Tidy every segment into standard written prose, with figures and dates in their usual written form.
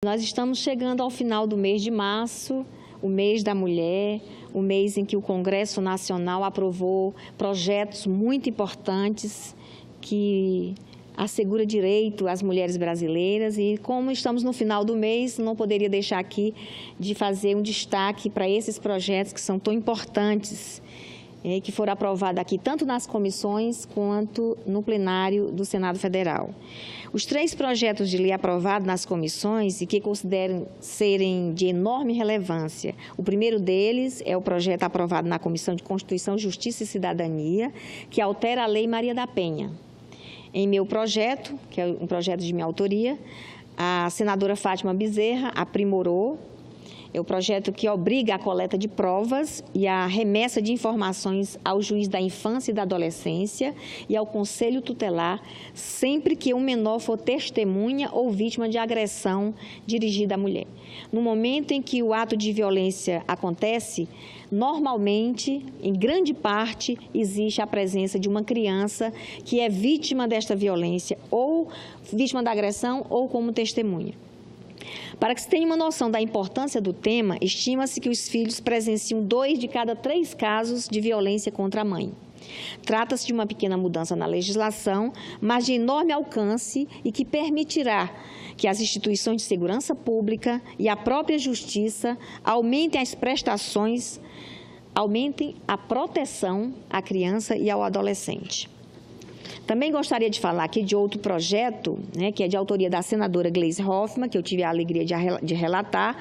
Nós estamos chegando ao final do mês de março, o mês da mulher, o mês em que o Congresso Nacional aprovou projetos muito importantes que assegura direito às mulheres brasileiras. E como estamos no final do mês, não poderia deixar aqui de fazer um destaque para esses projetos que são tão importantes, que foram aprovados aqui tanto nas comissões quanto no plenário do Senado Federal. Os 3 projetos de lei aprovados nas comissões e que consideram serem de enorme relevância. O primeiro deles é o projeto aprovado na Comissão de Constituição, Justiça e Cidadania, que altera a Lei Maria da Penha. Em meu projeto, que é um projeto de minha autoria, a senadora Fátima Bezerra aprimorou. É o projeto que obriga a coleta de provas e a remessa de informações ao juiz da infância e da adolescência e ao conselho tutelar, sempre que um menor for testemunha ou vítima de agressão dirigida à mulher. No momento em que o ato de violência acontece, normalmente, em grande parte, existe a presença de uma criança que é vítima desta violência, ou vítima da agressão, ou como testemunha. Para que se tenha uma noção da importância do tema, estima-se que os filhos presenciam 2 de cada 3 casos de violência contra a mãe. Trata-se de uma pequena mudança na legislação, mas de enorme alcance e que permitirá que as instituições de segurança pública e a própria justiça aumentem as prestações, aumentem a proteção à criança e ao adolescente. Também gostaria de falar aqui de outro projeto, que é de autoria da senadora Gleisi Hoffmann, que eu tive a alegria de relatar,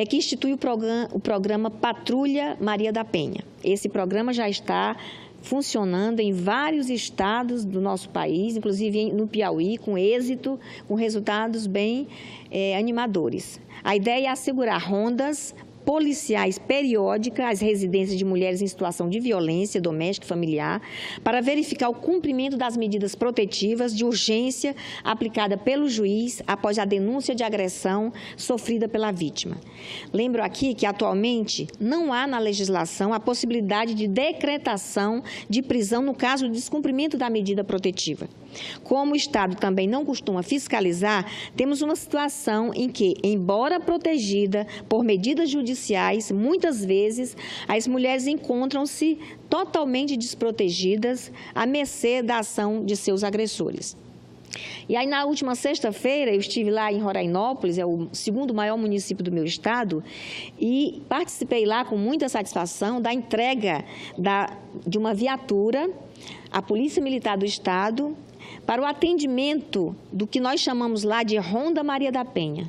que institui o programa Patrulha Maria da Penha. Esse programa já está funcionando em vários estados do nosso país, inclusive no Piauí, com êxito, com resultados bem animadores. A ideia é assegurar rondas policiais periódicas às residências de mulheres em situação de violência doméstica e familiar para verificar o cumprimento das medidas protetivas de urgência aplicada pelo juiz após a denúncia de agressão sofrida pela vítima. Lembro aqui que atualmente não há na legislação a possibilidade de decretação de prisão no caso de descumprimento da medida protetiva. Como o Estado também não costuma fiscalizar, temos uma situação em que, embora protegida por medidas judiciais, muitas vezes as mulheres encontram-se totalmente desprotegidas à mercê da ação de seus agressores. E aí, na última sexta-feira, eu estive lá em Rorainópolis, é o 2º maior município do meu estado, e participei lá com muita satisfação da entrega de uma viatura à Polícia Militar do Estado para o atendimento do que nós chamamos lá de Ronda Maria da Penha.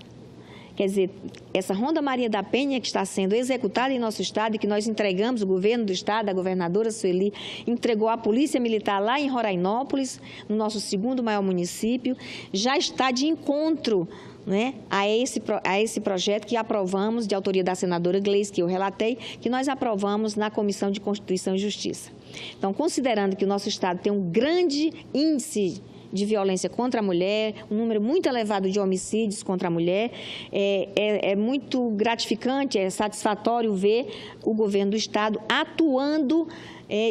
Quer dizer, essa Ronda Maria da Penha que está sendo executada em nosso estado e que nós entregamos, o governo do estado, a governadora Sueli, entregou à Polícia Militar lá em Rorainópolis, no nosso 2º maior município, já está de encontro a esse projeto que aprovamos, de autoria da senadora Gleisi, que eu relatei, que nós aprovamos na Comissão de Constituição e Justiça. Então, considerando que o nosso estado tem um grande índice de violência contra a mulher, um número muito elevado de homicídios contra a mulher, é muito gratificante, é satisfatório ver o governo do estado atuando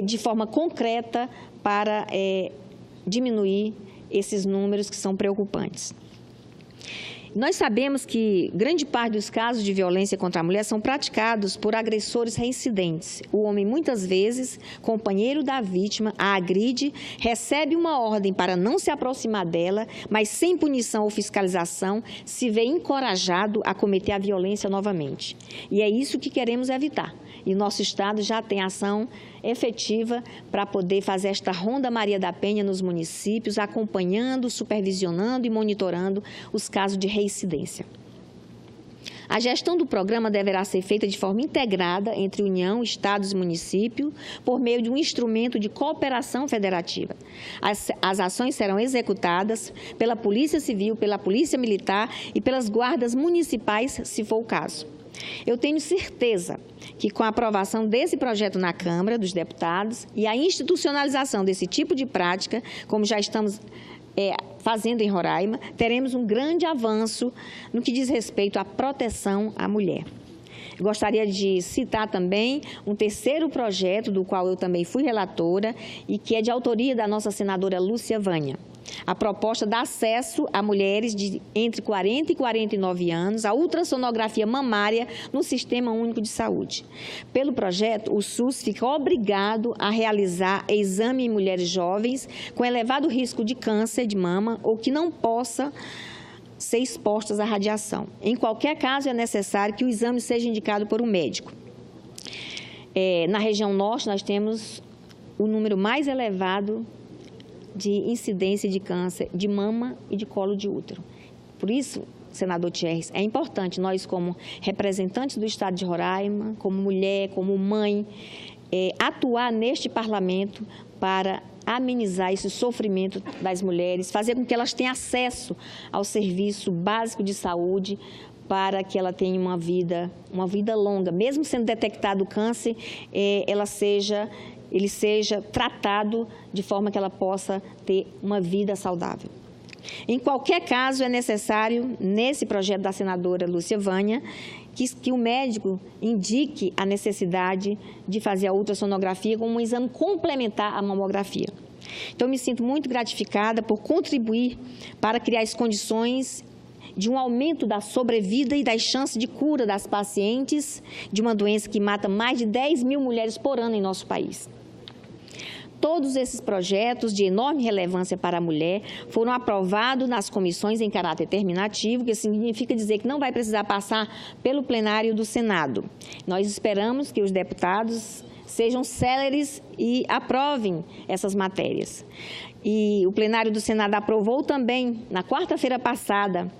de forma concreta para diminuir esses números que são preocupantes. Nós sabemos que grande parte dos casos de violência contra a mulher são praticados por agressores reincidentes. O homem, muitas vezes, companheiro da vítima, a agride, recebe uma ordem para não se aproximar dela, mas sem punição ou fiscalização, se vê encorajado a cometer a violência novamente. E é isso que queremos evitar. E nosso estado já tem ação efetiva para poder fazer esta Ronda Maria da Penha nos municípios, acompanhando, supervisionando e monitorando os casos de reincidência. A gestão do programa deverá ser feita de forma integrada entre União, Estados e municípios, por meio de um instrumento de cooperação federativa. As ações serão executadas pela Polícia Civil, pela Polícia Militar e pelas guardas municipais, se for o caso. Eu tenho certeza que com a aprovação desse projeto na Câmara dos Deputados e a institucionalização desse tipo de prática, como já estamos fazendo em Roraima, teremos um grande avanço no que diz respeito à proteção à mulher. Gostaria de citar também um terceiro projeto, do qual eu também fui relatora, e que é de autoria da nossa senadora Lúcia Vânia. A proposta dá acesso a mulheres de entre 40 e 49 anos à ultrassonografia mamária no Sistema Único de Saúde. Pelo projeto, o SUS fica obrigado a realizar exame em mulheres jovens com elevado risco de câncer de mama ou que não possa ser expostas à radiação. Em qualquer caso, é necessário que o exame seja indicado por um médico. Na região norte, nós temos o número mais elevado de incidência de câncer de mama e de colo de útero. Por isso, senador Thierres, é importante nós, como representantes do Estado de Roraima, como mulher, como mãe, atuar neste parlamento para amenizar esse sofrimento das mulheres, fazer com que elas tenham acesso ao serviço básico de saúde, para que ela tenha uma vida longa. Mesmo sendo detectado o câncer, ele seja tratado de forma que ela possa ter uma vida saudável. Em qualquer caso, é necessário, nesse projeto da senadora Lúcia Vânia, que o médico indique a necessidade de fazer a ultrassonografia como um exame complementar à mamografia. Então, me sinto muito gratificada por contribuir para criar as condições de um aumento da sobrevida e das chances de cura das pacientes de uma doença que mata mais de 10 mil mulheres por ano em nosso país. Todos esses projetos de enorme relevância para a mulher foram aprovados nas comissões em caráter terminativo, que significa dizer que não vai precisar passar pelo plenário do Senado. Nós esperamos que os deputados sejam céleres e aprovem essas matérias. E o plenário do Senado aprovou também, na quarta-feira passada,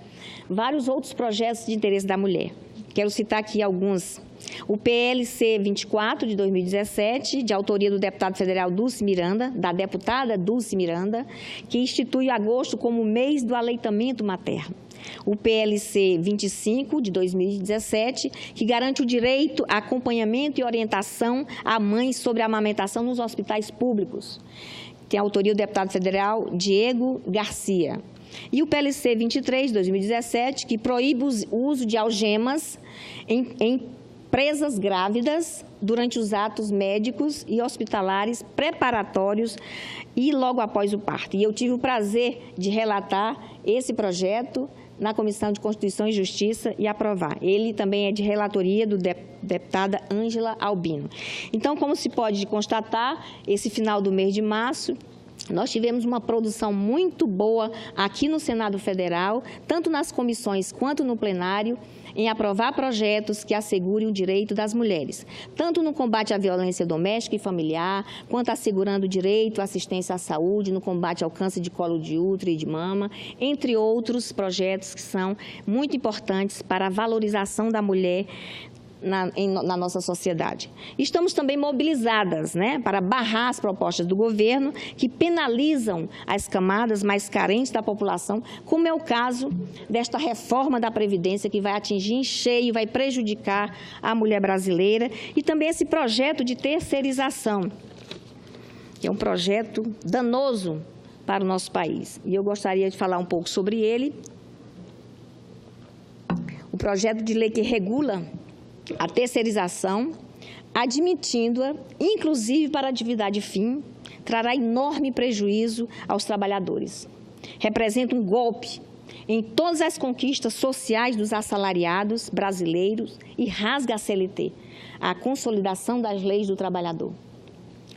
vários outros projetos de interesse da mulher. Quero citar aqui alguns. O PLC 24, de 2017, de autoria do deputado federal Dulce Miranda, da deputada Dulce Miranda, que institui agosto como mês do aleitamento materno. O PLC 25, de 2017, que garante o direito a acompanhamento e orientação à mãe sobre a amamentação nos hospitais públicos. Tem a autoria do deputado federal Diego Garcia. E o PLC 23, de 2017, que proíbe o uso de algemas em presas grávidas durante os atos médicos e hospitalares preparatórios e logo após o parto. E eu tive o prazer de relatar esse projeto na Comissão de Constituição e Justiça e aprovar. Ele também é de relatoria do deputada Ângela Albino. Então, como se pode constatar, esse final do mês de março, nós tivemos uma produção muito boa aqui no Senado Federal, tanto nas comissões quanto no plenário, em aprovar projetos que assegurem o direito das mulheres, tanto no combate à violência doméstica e familiar, quanto assegurando o direito à assistência à saúde, no combate ao câncer de colo de útero e de mama, entre outros projetos que são muito importantes para a valorização da mulher na nossa sociedade. Estamos também mobilizadas, para barrar as propostas do governo que penalizam as camadas mais carentes da população, como é o caso desta reforma da Previdência que vai atingir em cheio, vai prejudicar a mulher brasileira, e também esse projeto de terceirização, que é um projeto danoso para o nosso país. E eu gostaria de falar um pouco sobre ele. O projeto de lei que regula a terceirização, admitindo-a, inclusive para atividade fim, trará enorme prejuízo aos trabalhadores. Representa um golpe em todas as conquistas sociais dos assalariados brasileiros e rasga a CLT, a consolidação das leis do trabalhador.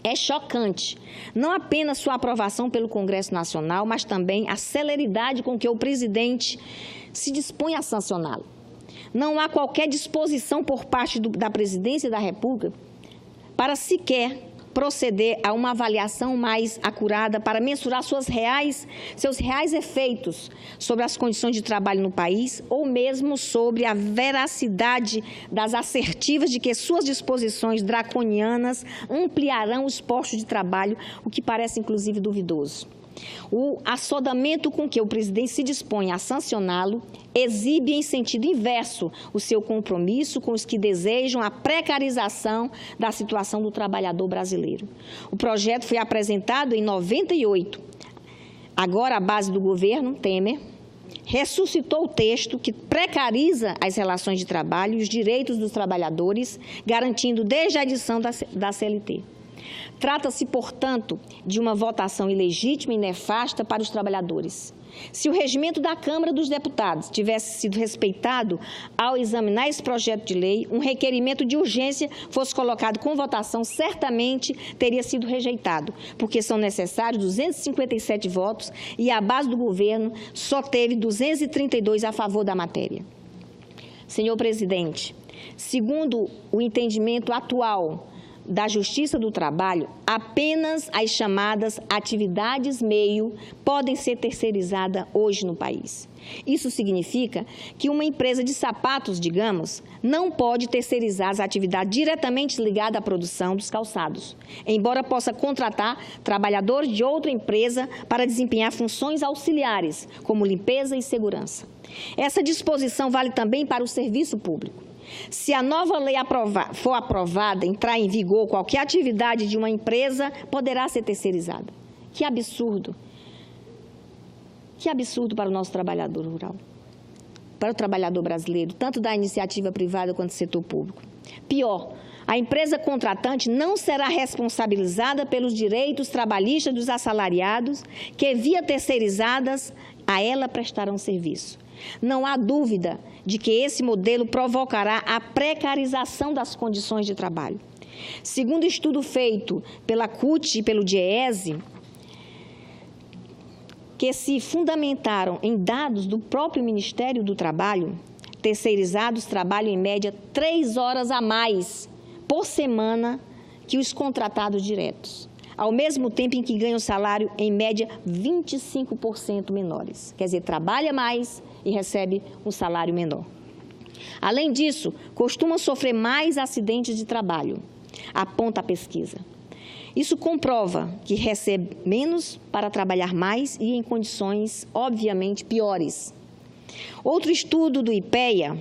É chocante, não apenas sua aprovação pelo Congresso Nacional, mas também a celeridade com que o presidente se dispõe a sancioná-lo. Não há qualquer disposição por parte da Presidência da República para sequer proceder a uma avaliação mais acurada para mensurar seus reais efeitos sobre as condições de trabalho no país ou mesmo sobre a veracidade das assertivas de que suas disposições draconianas ampliarão os postos de trabalho, o que parece inclusive duvidoso. O assodamento com que o presidente se dispõe a sancioná-lo exibe em sentido inverso o seu compromisso com os que desejam a precarização da situação do trabalhador brasileiro. O projeto foi apresentado em 98. Agora, a base do governo Temer ressuscitou o texto que precariza as relações de trabalho e os direitos dos trabalhadores, garantindo desde a edição da CLT. Trata-se, portanto, de uma votação ilegítima e nefasta para os trabalhadores. Se o regimento da Câmara dos Deputados tivesse sido respeitado ao examinar esse projeto de lei, um requerimento de urgência fosse colocado com votação, certamente teria sido rejeitado, porque são necessários 257 votos e a base do governo só teve 232 a favor da matéria. Senhor presidente, segundo o entendimento atual da Justiça do Trabalho, apenas as chamadas atividades meio podem ser terceirizadas hoje no país. Isso significa que uma empresa de sapatos, digamos, não pode terceirizar as atividades diretamente ligadas à produção dos calçados, embora possa contratar trabalhadores de outra empresa para desempenhar funções auxiliares, como limpeza e segurança. Essa disposição vale também para o serviço público. Se a nova lei for aprovada, entrar em vigor, qualquer atividade de uma empresa poderá ser terceirizada. Que absurdo! Que absurdo para o nosso trabalhador rural, para o trabalhador brasileiro, tanto da iniciativa privada quanto do setor público. Pior, a empresa contratante não será responsabilizada pelos direitos trabalhistas dos assalariados que, via terceirizadas, a ela prestarão serviço. Não há dúvida de que esse modelo provocará a precarização das condições de trabalho. Segundo estudo feito pela CUT e pelo DIEESE, que se fundamentaram em dados do próprio Ministério do Trabalho, terceirizados trabalham em média 3 horas a mais por semana que os contratados diretos, ao mesmo tempo em que ganham salário em média 25% menores. Quer dizer, trabalha mais e recebe um salário menor. Além disso, costumam sofrer mais acidentes de trabalho, aponta a pesquisa. Isso comprova que recebe menos para trabalhar mais e em condições, obviamente, piores. Outro estudo do IPEA,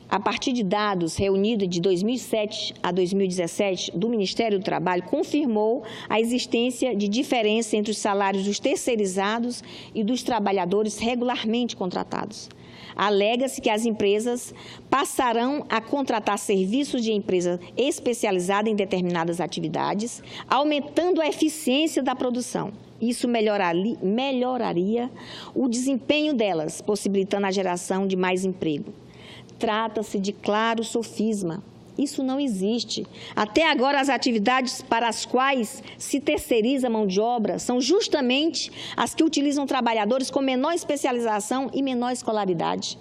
a partir de dados reunidos de 2007 a 2017 do Ministério do Trabalho, confirmou a existência de diferença entre os salários dos terceirizados e dos trabalhadores regularmente contratados. Alega-se que as empresas passarão a contratar serviços de empresa especializada em determinadas atividades, aumentando a eficiência da produção. Isso melhoraria o desempenho delas, possibilitando a geração de mais emprego. Trata-se de claro sofisma. Isso não existe. Até agora, as atividades para as quais se terceiriza a mão de obra são justamente as que utilizam trabalhadores com menor especialização e menor escolaridade.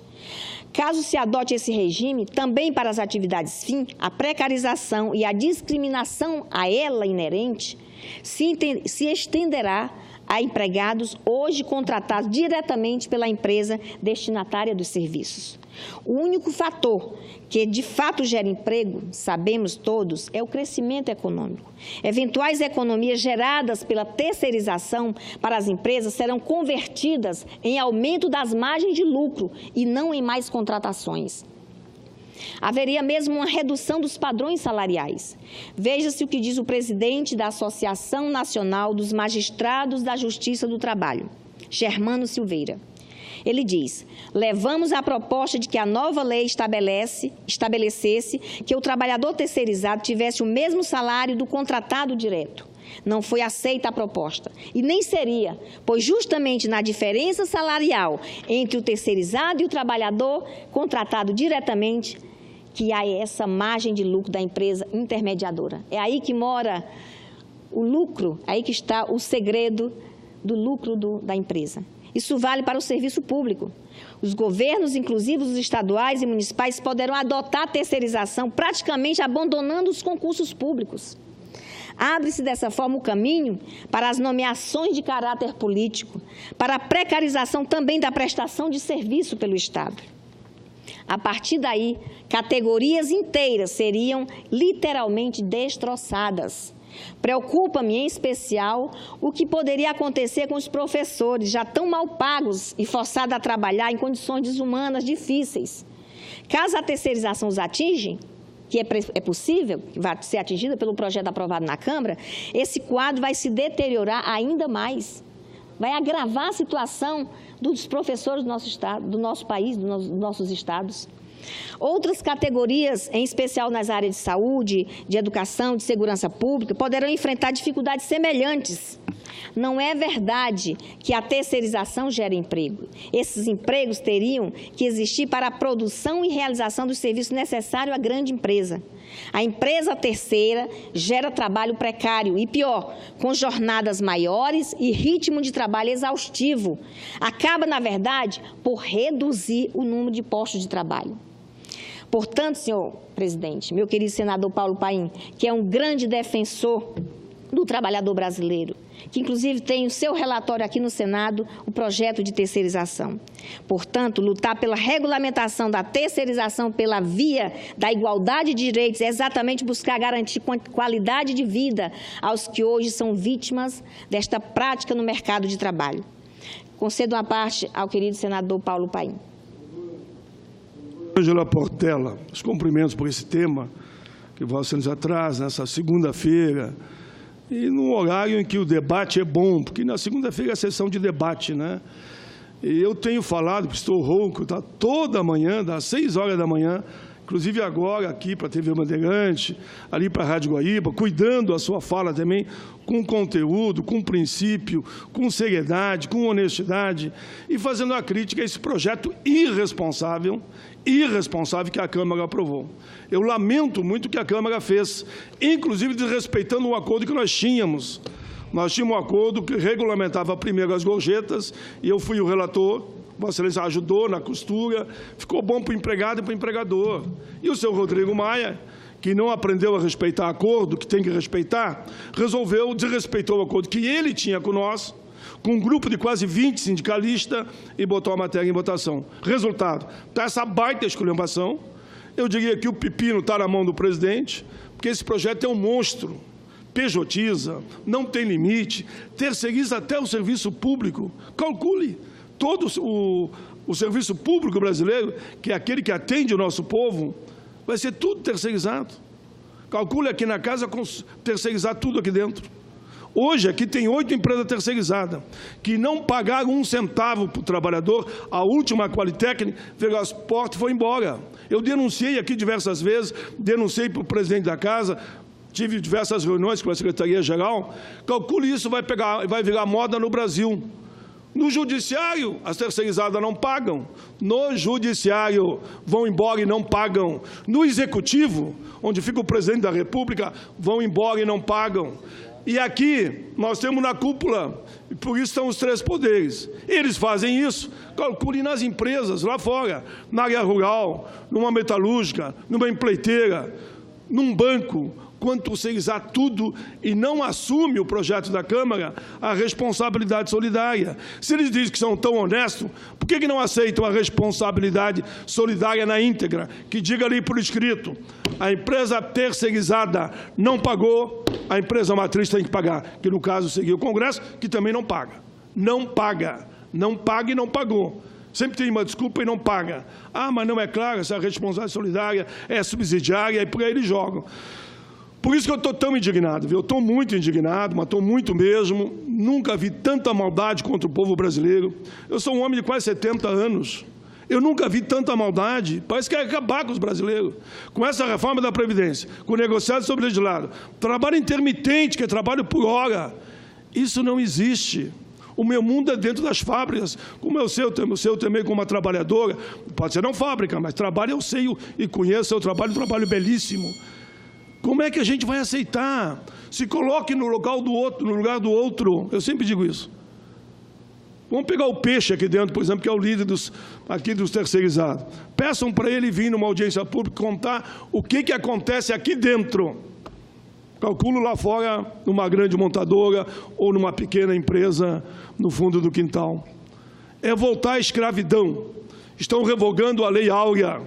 Caso se adote esse regime, também para as atividades fim, a precarização e a discriminação a ela inerente se estenderá a empregados hoje contratados diretamente pela empresa destinatária dos serviços. O único fator que de fato gera emprego, sabemos todos, é o crescimento econômico. Eventuais economias geradas pela terceirização para as empresas serão convertidas em aumento das margens de lucro e não em mais contratações. Haveria mesmo uma redução dos padrões salariais. Veja-se o que diz o presidente da Associação Nacional dos Magistrados da Justiça do Trabalho, Germano Silveira. Ele diz: levamos a proposta de que a nova lei estabelecesse que o trabalhador terceirizado tivesse o mesmo salário do contratado direto. Não foi aceita a proposta, e nem seria, pois justamente na diferença salarial entre o terceirizado e o trabalhador contratado diretamente, que há essa margem de lucro da empresa intermediadora. É aí que mora o lucro, aí que está o segredo do lucro da empresa. Isso vale para o serviço público. Os governos, inclusive os estaduais e municipais, poderão adotar a terceirização, praticamente abandonando os concursos públicos. Abre-se dessa forma o caminho para as nomeações de caráter político, para a precarização também da prestação de serviço pelo Estado. A partir daí, categorias inteiras seriam literalmente destroçadas. Preocupa-me, em especial, o que poderia acontecer com os professores, já tão mal pagos e forçados a trabalhar em condições desumanas, difíceis. Caso a terceirização os atinja, que é possível, que vai ser atingida pelo projeto aprovado na Câmara, esse quadro vai se deteriorar ainda mais. Vai agravar a situação dos professores do nosso estado, do nosso país, dos nossos estados. Outras categorias, em especial nas áreas de saúde, de educação, de segurança pública, poderão enfrentar dificuldades semelhantes. Não é verdade que a terceirização gera emprego. Esses empregos teriam que existir para a produção e realização dos serviços necessários à grande empresa. A empresa terceira gera trabalho precário e, pior, com jornadas maiores e ritmo de trabalho exaustivo. Acaba, na verdade, por reduzir o número de postos de trabalho. Portanto, senhor presidente, meu querido senador Paulo Paim, que é um grande defensor do trabalhador brasileiro, que inclusive tem o seu relatório aqui no Senado, o projeto de terceirização. Portanto, lutar pela regulamentação da terceirização pela via da igualdade de direitos é exatamente buscar garantir qualidade de vida aos que hoje são vítimas desta prática no mercado de trabalho. Concedo uma parte ao querido senador Paulo Paim. Ângela Portela, os cumprimentos por esse tema que Vossa Excelência traz nessa segunda-feira, e num horário em que o debate é bom, porque na segunda-feira é a sessão de debate, né? E eu tenho falado, porque estou rouco, tá, toda manhã, das 6 horas da manhã, inclusive agora aqui para a TV Bandeirante, ali para a Rádio Guaíba, cuidando a sua fala também com conteúdo, com princípio, com seriedade, com honestidade, e fazendo a crítica a esse projeto irresponsável que a Câmara aprovou. Eu lamento muito o que a Câmara fez, inclusive desrespeitando um acordo que nós tínhamos. Nós tínhamos um acordo que regulamentava primeiro as gorjetas, e eu fui o relator. Vossa Excelência ajudou na costura, ficou bom para o empregado e para o empregador. E o senhor Rodrigo Maia, que não aprendeu a respeitar acordo, que tem que respeitar, desrespeitou o acordo que ele tinha com nós, com um grupo de quase 20 sindicalistas, e botou a matéria em votação. Resultado, está essa baita esculhambação. Eu diria que o pepino está na mão do presidente, porque esse projeto é um monstro, pejotiza, não tem limite, terceiriza até o serviço público. Calcule. Todo o serviço público brasileiro, que é aquele que atende o nosso povo, vai ser tudo terceirizado. Calcule aqui na casa, terceirizar tudo aqui dentro. Hoje, aqui tem 8 empresas terceirizadas, que não pagaram um centavo para o trabalhador. A última, a Qualitec, fechou as portas e foi embora. Eu denunciei aqui diversas vezes, denunciei para o presidente da casa, tive diversas reuniões com a Secretaria-Geral. Calcule isso, vai virar moda no Brasil. No judiciário, as terceirizadas não pagam. No judiciário, vão embora e não pagam. No executivo, onde fica o presidente da República, vão embora e não pagam. E aqui, nós temos na cúpula, e por isso estão os 3 poderes. Eles fazem isso, calculem nas empresas, lá fora, na área rural, numa metalúrgica, numa empreiteira, num banco, quando terceirizar tudo e não assume o projeto da Câmara a responsabilidade solidária. Se eles dizem que são tão honestos, por que não aceitam a responsabilidade solidária na íntegra? Que diga ali por escrito, a empresa terceirizada não pagou, a empresa matriz tem que pagar, que no caso seria o Congresso, que também não paga. Não paga, não paga e não pagou. Sempre tem uma desculpa e não paga. Ah, mas não é claro, essa responsabilidade solidária é subsidiária, e por aí eles jogam. Por isso que eu estou tão indignado, viu? Eu estou muito indignado, mas estou muito mesmo. Nunca vi tanta maldade contra o povo brasileiro. Eu sou um homem de quase 70 anos. Eu nunca vi tanta maldade. Parece que é acabar com os brasileiros. Com essa reforma da Previdência, com o negociado sobre legislado, trabalho intermitente, que é trabalho por hora. Isso não existe. O meu mundo é dentro das fábricas, como é o seu também como uma trabalhadora. Pode ser não fábrica, mas trabalho eu sei e conheço o seu trabalho, um trabalho belíssimo. Como é que a gente vai aceitar? Se coloque no lugar do outro. Eu sempre digo isso. Vamos pegar o Peixe aqui dentro, por exemplo, que é o líder dos terceirizados. Peçam para ele vir numa audiência pública contar o que acontece aqui dentro. Calculo lá fora, numa grande montadora ou numa pequena empresa no fundo do quintal. É voltar à escravidão. Estão revogando a Lei Áurea.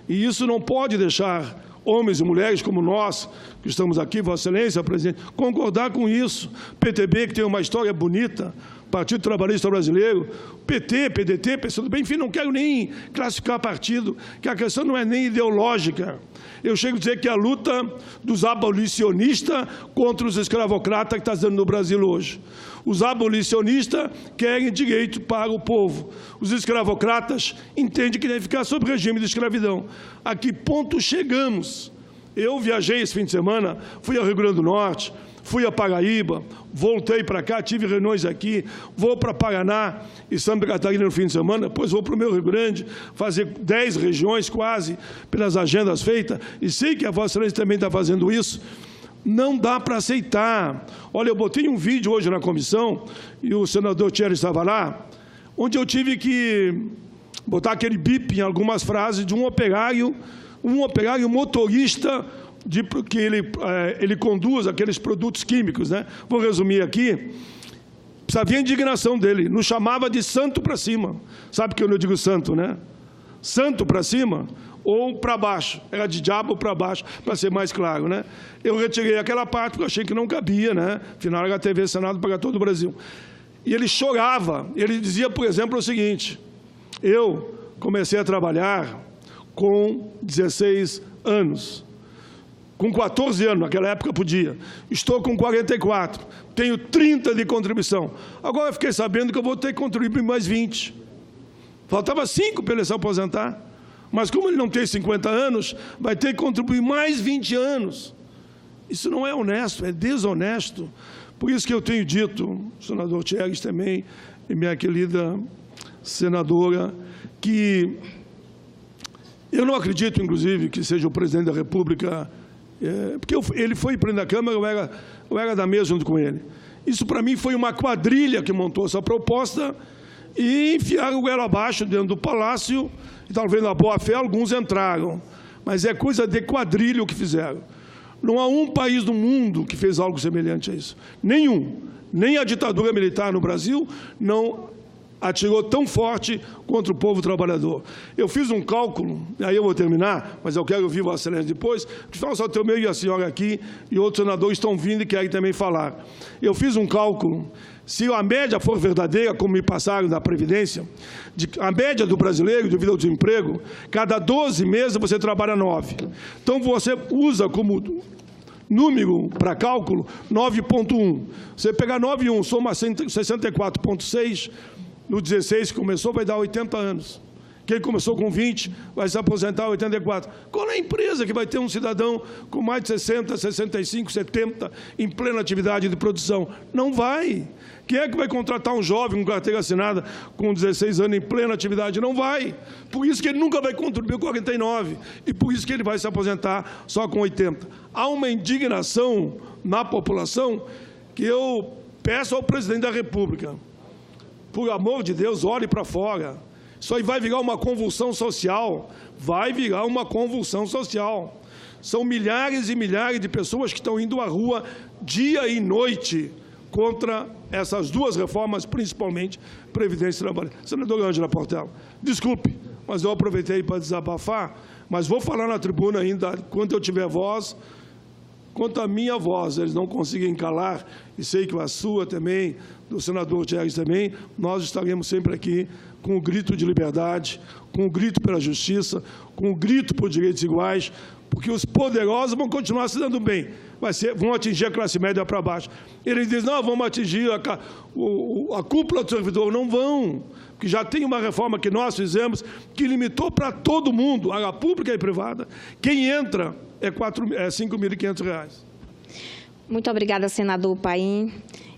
E isso não pode deixar homens e mulheres como nós, que estamos aqui, Vossa Excelência, presidente, concordar com isso. PTB, que tem uma história bonita, Partido Trabalhista Brasileiro, PT, PDT, PCdoB, enfim, não quero nem classificar partido, que a questão não é nem ideológica. Eu chego a dizer que é a luta dos abolicionistas contra os escravocratas que está dando no Brasil hoje. Os abolicionistas querem direito para o povo. Os escravocratas entendem que devem ficar sob regime de escravidão. A que ponto chegamos? Eu viajei esse fim de semana, fui ao Rio Grande do Norte, fui a Paraíba, voltei para cá, tive reuniões aqui, vou para Paraná e Santa Catarina no fim de semana, depois vou para o meu Rio Grande, fazer 10 regiões quase, pelas agendas feitas, e sei que a Vossa Excelência também está fazendo isso. Não dá para aceitar. Olha, eu botei um vídeo hoje na comissão, e o senador Thierry estava lá, onde eu tive que botar aquele bip em algumas frases de um operário motorista, que ele conduz aqueles produtos químicos, né? Vou resumir aqui. Precisa ver a indignação dele. Nos chamava de santo para cima. Sabe que eu não digo santo, né? Santo para cima ou para baixo. Era de diabo para baixo, para ser mais claro, né? Eu retirei aquela parte porque eu achei que não cabia, né? Afinal, era a TV Senado para todo o Brasil. E ele chorava. Ele dizia, por exemplo, o seguinte: eu comecei a trabalhar com 16 anos. Com 14 anos, naquela época podia. Estou com 44. Tenho 30 de contribuição. Agora eu fiquei sabendo que eu vou ter que contribuir mais 20. Faltava 5 para ele se aposentar. Mas como ele não tem 50 anos, vai ter que contribuir mais 20 anos. Isso não é honesto, é desonesto. Por isso que eu tenho dito, senador Thierry também, e minha querida senadora, que eu não acredito, inclusive, que seja o presidente da República, porque ele foi presidente da Câmara, eu era da mesa junto com ele. Isso, para mim, foi uma quadrilha que montou essa proposta e enfiaram o goela abaixo dentro do Palácio, e talvez na boa-fé alguns entraram. Mas é coisa de quadrilha o que fizeram. Não há um país do mundo que fez algo semelhante a isso. Nenhum. Nem a ditadura militar no Brasil não atirou tão forte contra o povo trabalhador. Eu fiz um cálculo, aí eu vou terminar, mas eu quero ouvir Vossa Excelência depois, que fala só o meu e a senhora aqui, e outros senadores estão vindo e querem também falar. Eu fiz um cálculo, se a média for verdadeira, como me passaram da Previdência, a média do brasileiro, devido ao desemprego, cada 12 meses você trabalha 9. Então, você usa como número para cálculo 9,1. Você pegar 9,1, soma 64,6, no 16 que começou, vai dar 80 anos. Quem começou com 20, vai se aposentar 84. Qual é a empresa que vai ter um cidadão com mais de 60, 65, 70 em plena atividade de produção? Não vai. Quem é que vai contratar um jovem com carteira assinada com 16 anos em plena atividade? Não vai. Por isso que ele nunca vai contribuir com 49. E por isso que ele vai se aposentar só com 80. Há uma indignação na população que eu peço ao presidente da República. Por amor de Deus, olhe para fora. Isso aí vai virar uma convulsão social. Vai virar uma convulsão social. São milhares e milhares de pessoas que estão indo à rua dia e noite contra essas duas reformas, principalmente Previdência e Trabalho. Senadora Ângela Portela, desculpe, mas eu aproveitei para desabafar, mas vou falar na tribuna ainda, quando eu tiver voz. Quanto à minha voz, eles não conseguem calar, e sei que a sua também, do senador Thierry também, nós estaremos sempre aqui com o grito de liberdade, com o grito pela justiça, com o grito por direitos iguais, porque os poderosos vão continuar se dando bem, vão atingir a classe média para baixo. Eles dizem, não, vamos atingir a cúpula do servidor. Não vão, porque já tem uma reforma que nós fizemos que limitou para todo mundo, área pública e privada. Quem entra é R$ 5.500. Muito obrigada, senador Paim.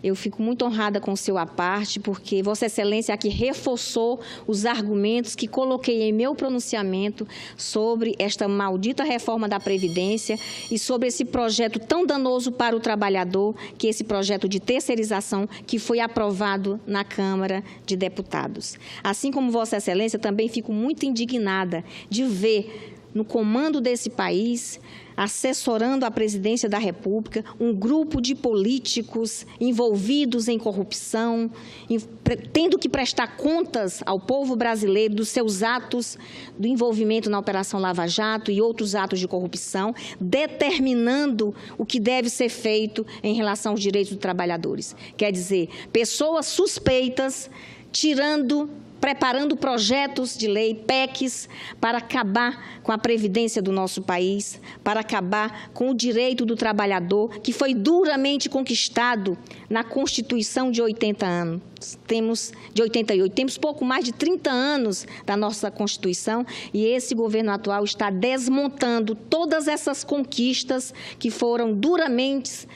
Eu fico muito honrada com o seu à parte, porque Vossa Excelência aqui reforçou os argumentos que coloquei em meu pronunciamento sobre esta maldita reforma da Previdência e sobre esse projeto tão danoso para o trabalhador, que é esse projeto de terceirização que foi aprovado na Câmara de Deputados. Assim como Vossa Excelência, também fico muito indignada de ver no comando desse país, assessorando a presidência da República, um grupo de políticos envolvidos em corrupção, tendo que prestar contas ao povo brasileiro dos seus atos, do envolvimento na Operação Lava Jato e outros atos de corrupção, determinando o que deve ser feito em relação aos direitos dos trabalhadores. Quer dizer, pessoas suspeitas preparando projetos de lei, PECs, para acabar com a previdência do nosso país, para acabar com o direito do trabalhador, que foi duramente conquistado na Constituição de 88. Temos pouco mais de 30 anos da nossa Constituição e esse governo atual está desmontando todas essas conquistas que foram duramente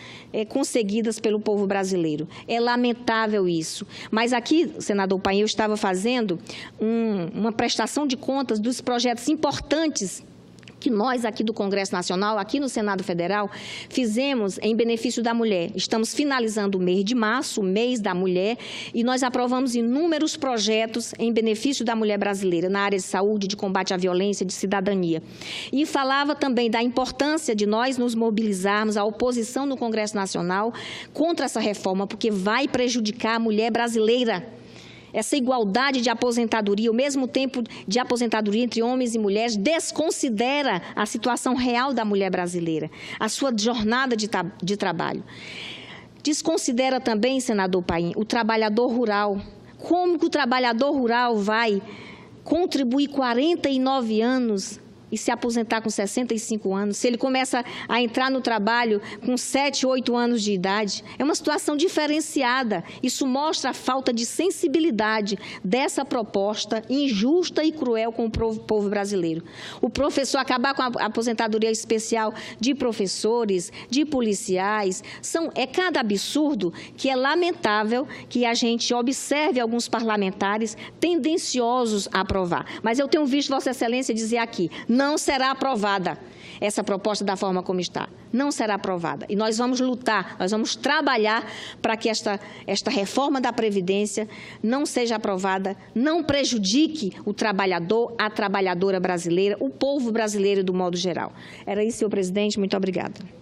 conseguidas pelo povo brasileiro. É lamentável isso. Mas aqui, senador Paim, eu estava fazendo uma prestação de contas dos projetos importantes que nós aqui do Congresso Nacional, aqui no Senado Federal, fizemos em benefício da mulher. Estamos finalizando o mês de março, o mês da mulher, e nós aprovamos inúmeros projetos em benefício da mulher brasileira, na área de saúde, de combate à violência, de cidadania. E falava também da importância de nós nos mobilizarmos, a oposição no Congresso Nacional, contra essa reforma, porque vai prejudicar a mulher brasileira. Essa igualdade de aposentadoria, o mesmo tempo de aposentadoria entre homens e mulheres, desconsidera a situação real da mulher brasileira, a sua jornada de trabalho. Desconsidera também, senador Paim, o trabalhador rural. Como que o trabalhador rural vai contribuir 49 anos e se aposentar com 65 anos, se ele começa a entrar no trabalho com 7, 8 anos de idade? É uma situação diferenciada. Isso mostra a falta de sensibilidade dessa proposta injusta e cruel com o povo brasileiro. O professor acabar com a aposentadoria especial de professores, de policiais, é cada absurdo que é lamentável que a gente observe alguns parlamentares tendenciosos a aprovar. Mas eu tenho visto Vossa Excelência dizer aqui, não será aprovada essa proposta da forma como está. Não será aprovada. E nós vamos lutar, nós vamos trabalhar para que esta reforma da Previdência não seja aprovada, não prejudique o trabalhador, a trabalhadora brasileira, o povo brasileiro do modo geral. Era isso, senhor presidente. Muito obrigada.